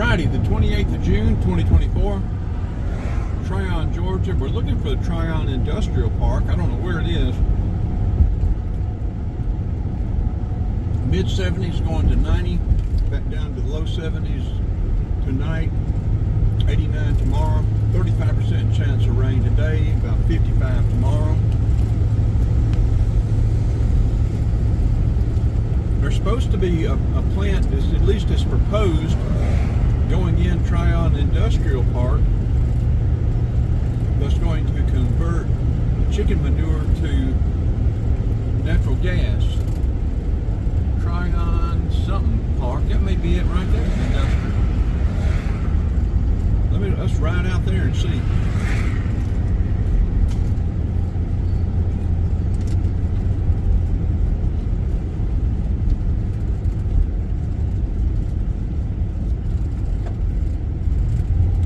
Friday, the 28th of June, 2024, Trion, Georgia. We're looking for the Trion Industrial Park. I don't know where it is. Mid 70s going to 90, back down to the low 70s tonight, 89 tomorrow, 35% chance of rain today, about 55 tomorrow. There's supposed to be a plant, at least it's proposed, going in Trion Industrial Park that's going to convert chicken manure to natural gas. Trion something park, that may be it right there, industrial. Let's ride out there and see.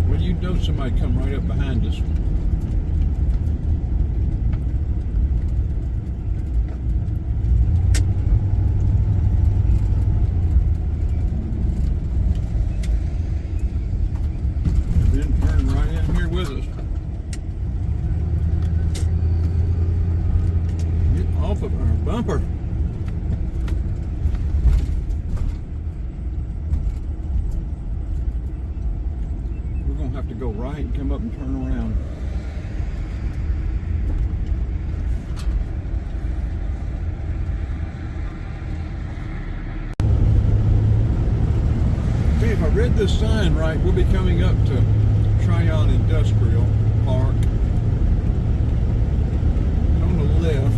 Well, you know somebody come right up behind us. With us. Get off of our bumper. We're going to have to go right and come up and turn around. Okay, if I read this sign right, we'll be coming up to Trion Industrial Park. And on the left,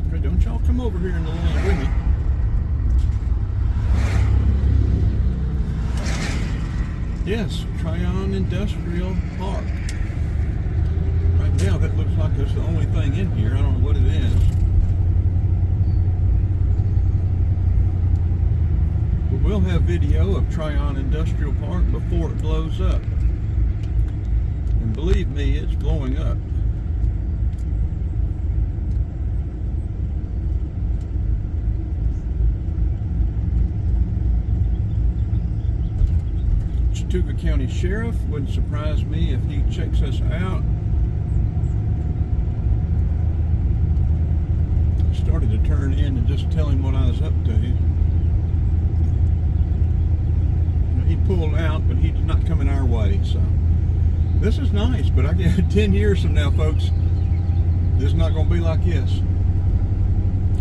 okay, don't y'all come over here in the lane with me. Yes, Trion Industrial Park. Right now that looks like it's the only thing in here. I don't know what it is. But we'll have video of Trion Industrial Park before it blows up. And believe me, it's blowing up. Chautauqua County Sheriff, wouldn't surprise me if he checks us out. Started to turn in and just tell him what I was up to. He pulled out, but he's not coming our way, so this is nice, but I get 10 years from now, folks, this is not going to be like this.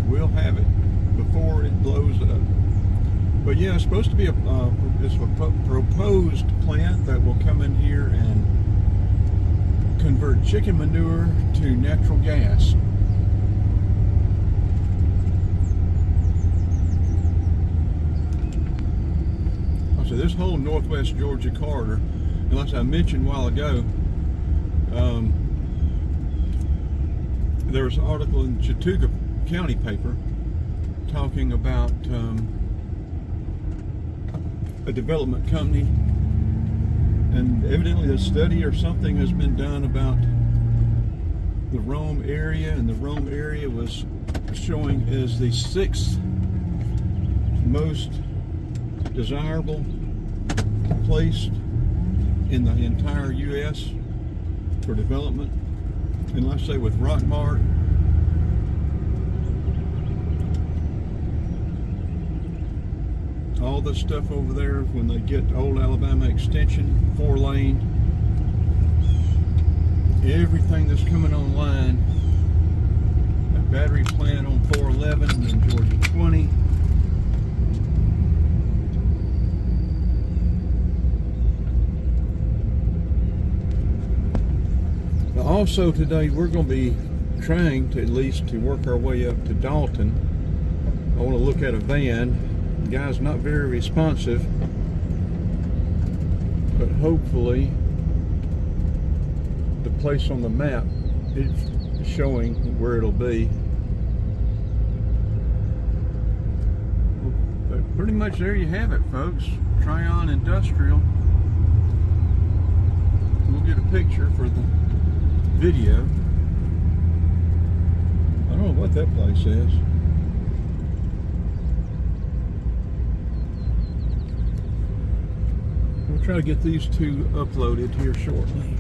We'll have it before it blows up. But yeah, it's supposed to be it's a proposed plant that will come in here and convert chicken manure to natural gas. So this whole northwest Georgia corridor, and like I mentioned a while ago, there was an article in Chautauqua County paper talking about a development company, and evidently a study or something has been done about the Rome area, and the Rome area was showing as the 6th most desirable place in the entire U.S. for development. And let's say with Rockmart, all the stuff over there, when they get Old Alabama Extension, 4-lane, everything that's coming online, that battery plant on 411 and Georgia 20. But also today we're going to be trying to at least to work our way up to Dalton. I want to look at a van. The guy's not very responsive, but hopefully the place on the map is showing where it'll be. much there you have it, folks. Trion Industrial. We'll get a picture for the video. I don't know what that place is. We'll try to get these two uploaded here shortly.